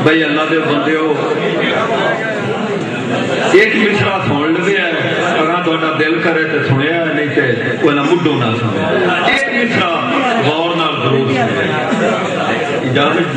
भाई अल्लाह के बंदे हो एक मिसरा सुन लगे अगर थोड़ा दिल करे तो सुनिया नहीं तो कोई ना मुड्डो ना सुने एक मिसरा गौर नाल जरूर इजाजत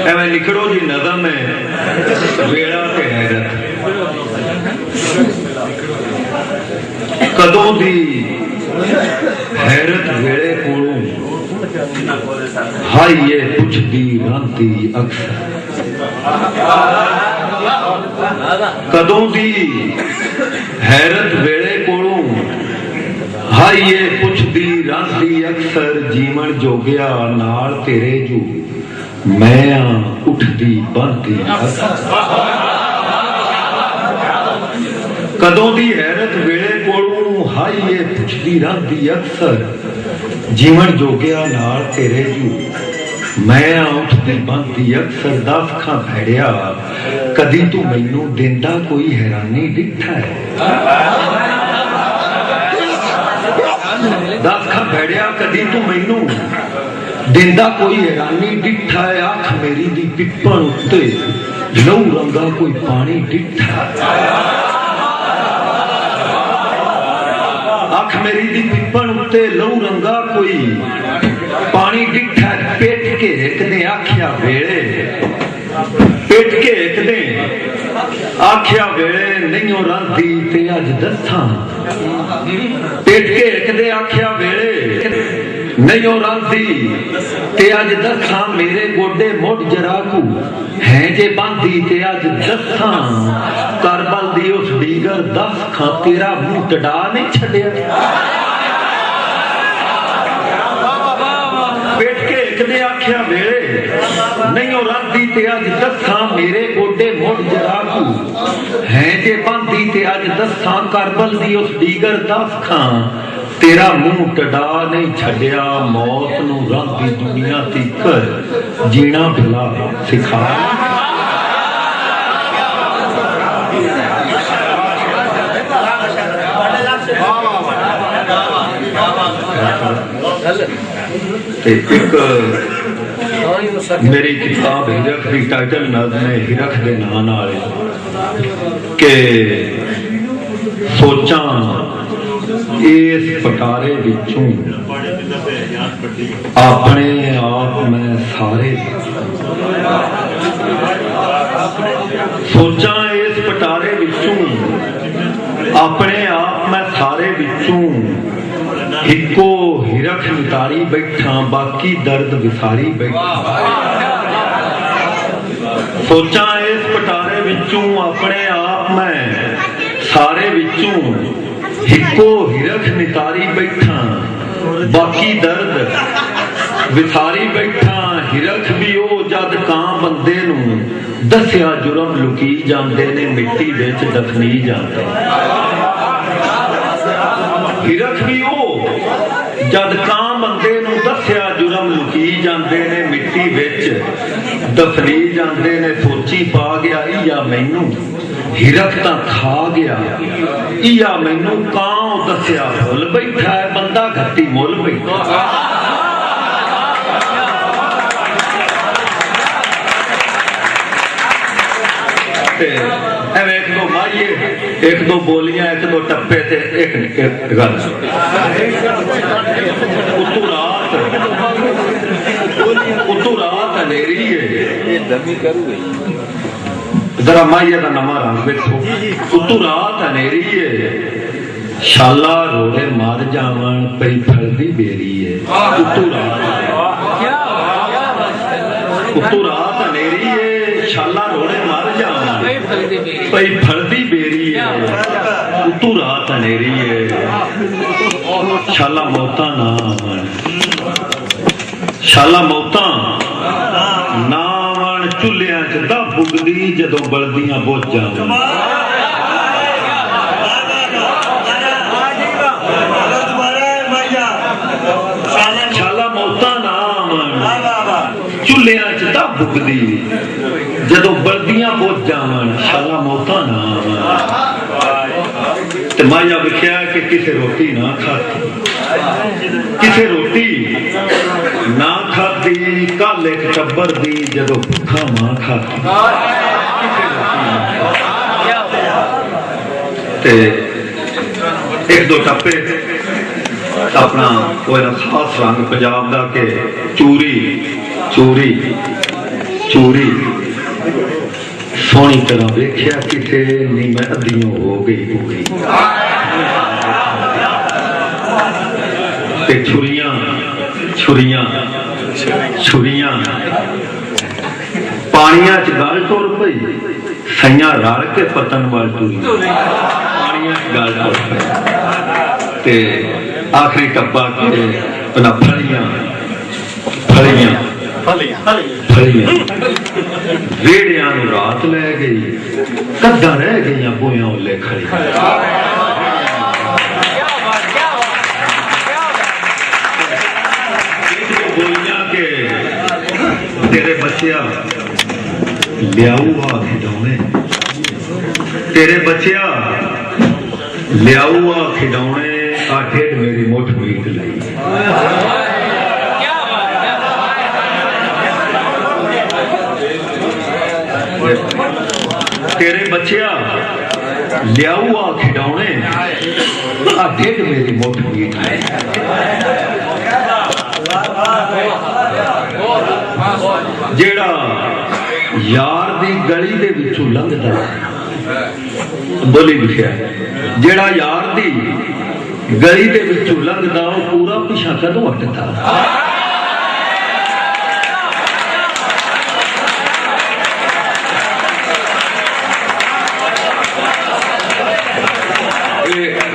एवं निकड़ो जी नज़म है वेड़ा ते हैरत कदों दी हैरत वेड़े कोलों हाय ये पुछदी रांती अक्सर कदों दी हैरत वेड़े कोलों हाय ये पुछदी रांती अक्सर जीवन जोगिया नाल तेरे जू मैं उठदी बनती कदों दी हैरत वेड़े कोलों हाय ये पुछदी रांती अक्सर जीवन जोगिया नाल तेरे जू मैं उठदी बनती अक्सर दस खां भैड़िया कदी तू मैनू देंदा कोई हैरानी डिठा है दस खां भैड़िया कदी तू मैनू देंदा कोई हैरानी डिठा है अख मेरी दी पिप्पण उत्ते लहू रंगा कोई पानी डिठा अख मेरी दी पिप्पण उत्ते लहू रंगा कोई पानी डिठा पेट के एक ने आख्या वेले पेट के एक ने आख्या वेले नहीं हो रंदी ते अज दसा पेट के एक ने आख्या वेले नहीं हो रंदी ते अज दसा मेरे गोडे मुड़ जराकू है जे बांधी ते अज दसा करबल दी उस दीगर दस खां तेरा मुंह टडा नहीं छड़िया पेट के एक ने आख्या वेले नहीं हो रंदी ते अज दसा मेरे गोडे मुड़ जराकू है जे बांधी ते अज दसा करबल दी उस दीगर दस खां तेरा मुंह टडा नहीं छड़िया मौत नू रंदी दुनिया तीकर जीना भला सिखा एक मेरी किताब हिरख की टाइटल नज़्म है हिरख दे नाम नाल के सोचा इस पटारे विचों अपने आप में सारे सोचा इस पटारे विचों अपने आप में सारे विचों इको हिरख नितारी बैठा बाकी दर्द विसारी बैठा सोचा इस पटारे विचों अपने आप में सारे विचों इको हिरख नितारी बैठा बाकी दर्द विसारी बैठा हिरख भी ओ जद कां बंदे नू दस्या जुर्म लुकी जांदे ने मिट्टी विच दफनी जांदे हिरख भी ओ जद कां बंदे नू दस्या जुर्म लुकी जांदे ने मिट्टी विच दफनी जांदे ने सोची पा गया या मैनू हिरख तां खा गया या मैनू कां दस्या भुल बैठा है बंदा घट्टी मुल बैठा एक दो माइये एक दो बोलियां एक दो टप्पे थे एक गल उतू रात अंधेरी है जरा माइया का नमा रंग देखो उतू रात अंधेरी है शाला रोले मार जावन पई फलदी बेरी है उतू रात अंधेरी है शाला रोले मार जावन पई फलदी बेरी है उतू रात अंधेरी है शाला मौता ना शाला मौता ना चुलिया च दा बुगदी जदों बलदियां बुझ जावन शाला मौता नाम चुलिया च दा बुगदी जदों बलदियां बुझ जावन शाला मौता नाम तो माया विख्या कि किसे रोटी ना खाती, किसे रोटी ना खाती कल एक टब्बर दी जदों भुखा मां खाती। ते एक दो टप्पे अपना कोई ना खास रंग पंजाब का के चूरी चूरी चूरी सोहनी तरह वेख्या किसे नहीं मैं अद्धियों हो गई पूरी। ते छुरियां छुरियां छुरियां पानिया च गल तुर पई सैया रल के पतन वाल टुरी। पानिया च गल तुर पई ते आखिरी टप्पा के फलियां फलियां फलियां रेड़ियां रात लै गई कद्दां रह गई बोया उल्ले खड़ी। बोलियां के तेरे बच्चिया लियाऊ आ खिडौने, तेरे बच्चिया लियाऊ आ खिडौने आ ढेड मेरी मुठ मीट ली। तेरे बच्चिया लियाऊ आ खिडौने आ ढेड मेरी मुठ मीट ली। जेड़ा यार दी गली दे विचों लंघदा बोली लिखिया, जेड़ा यार दी गली दे विचों लंघदा वो पूरा पिछा कदों हटदा।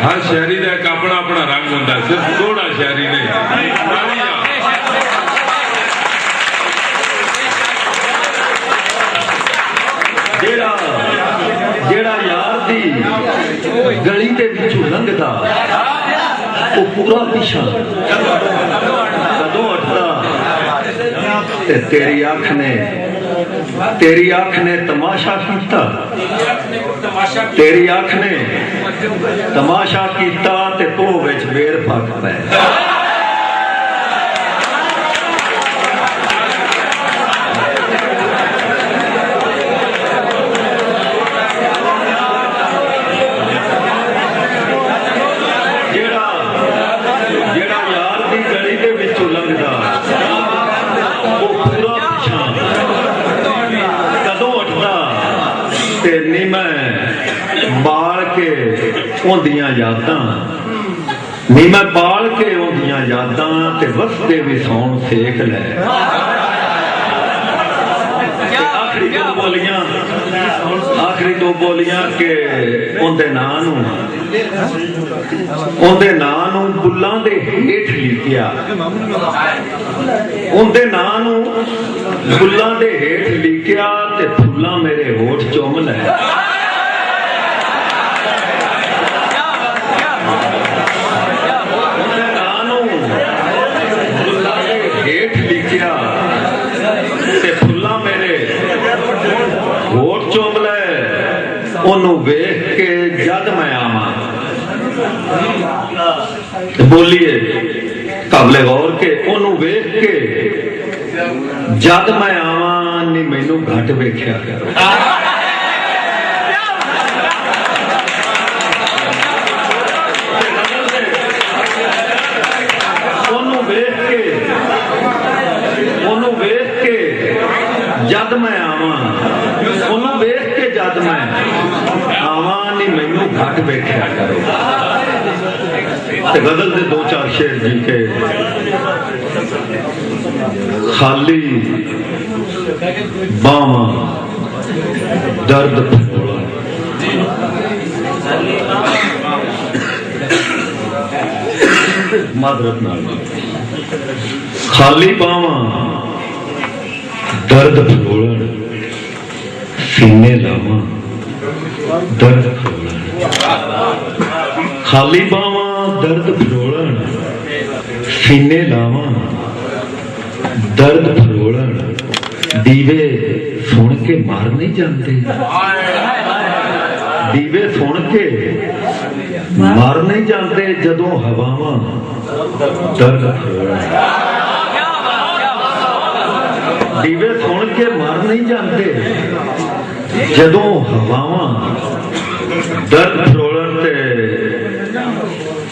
हर शहरी का एक अपना अपना रंग होता है, सिर्फ थोड़ा शहरी नहीं। जेड़ा यार दी गली दे विचों लंघदा वो पूरा पिछा कदों हटदा। ते तेरी आंख ने तमाशा कीता, तेरी आंख ने तमाशा कीता ते तो विच बेर फक पै। बाल के ओंदियां यादां नी मैं बाल के ओंदियां यादां ते वसदे भी सौन सेक लै। आखिरी दो बोलियां के ओंदे नां नूं बुल्लां दे हेठ लिखिया, ओंदे नां नूं बुल्लां दे हेठ लिखिया ते फुल्लां मेरे होठ चुम लै। हेठ लिखिया ते फुल्लां मेरे होठ चुम लै। ओनू वेख के जद मैं आवां बोलिए काबले गौर के ओनू वेख के जद मैं आवां नी मैनू घट वेख्या करो। जद मैं आवां ओनू वेख के जद मैं आवां नी मैनू घट वेख्या करो। गजल दे दो चार शेर जी के खाली बावां दर्द फरोला, मादरत नाल खाली बावां दर्द फरोलन सीने लावां दर्द फरोलन। खाली बावां दर्द फरोलन सीने लावां दर्द फरोलन। दीवे सुन के मार नहीं जाते, ਦੀਵੇ ਸੁਣ ਕੇ ਮਰ ਨਹੀਂ ਜਾਂਦੇ ਜਦੋਂ ਹਵਾਵਾਂ ਦਰਦ ਦੀਵੇ ਸੁਣ ਕੇ ਮਰ ਨਹੀਂ ਜਾਂਦੇ ਜਦੋਂ ਹਵਾਵਾਂ ਦਰਦ ਫਰੋਲਣ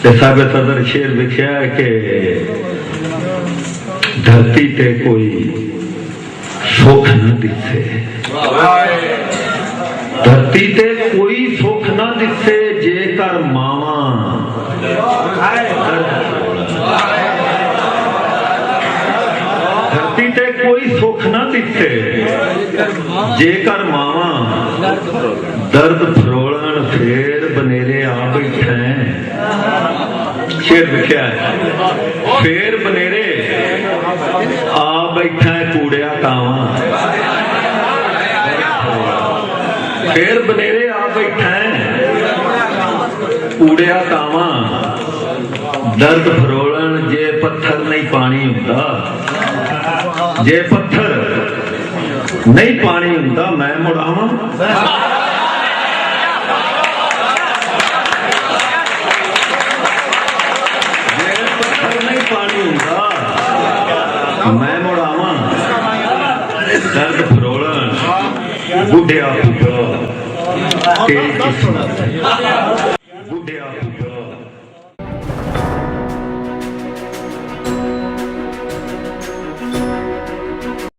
ਤੇ ਸਾਬੇ ਸਦਰ ਸ਼ੇਰ ਲਿਖਿਆ ਹੈ ਕਿ ਧਰਤੀ ਤੇ ਕੋਈ ਸੁੱਖ ਨਾ ਦਿਸੇ ਧਰਤੀ ਤੇ ਕੋਈ ਸੁੱਖ ਨਾ ਦਿਸੇ ਜੇਕਰ ਮਾਵਾਂ ਧਰਤੀ ਤੇ ਕੋਈ ਸੁੱਖ ਨਾ ਦਿਸੇ ਜੇਕਰ ਮਾਵਾਂ ਦਰਦ ਫਰੋਲਣ ਫੇਰ ਬਨੇਰੇ ਆ ਬੈਠੇ ਸ਼ੇਰ ਲਿਖਿਆ ਫੇਰ ਬਨੇਰੇ ਆ ਬੈਠਾ ਕੂੜਿਆ ਕਾਵਾਂ ਫੇਰ ਬਨੇਰੇ ਆ ਬੈਠਾ ਕੂੜਿਆ ਕਾਵਾਂ ਦਰਦ ਫਰੋਲਣ ਜੇ ਪੱਥਰ ਨਹੀਂ ਪਾਣੀ ਹੁੰਦਾ ਜੇ ਪੱਥਰ ਨਹੀਂ ਪਾਣੀ ਹੁੰਦਾ ਮੈਂ ਮੁੜਾਵਾਂ ਜੇ ਪੱਥਰ ਨਹੀਂ ਪਾਣੀ ਹੁੰਦਾ ਮੈਂ ਮੁੜਾਵਾਂ ਦਰਦ ਫਰੋਲਣ ਬੁੱਢਿਆ ਪੁੱਤਰ ਤੇਰੀ ਕਿਸਮਤ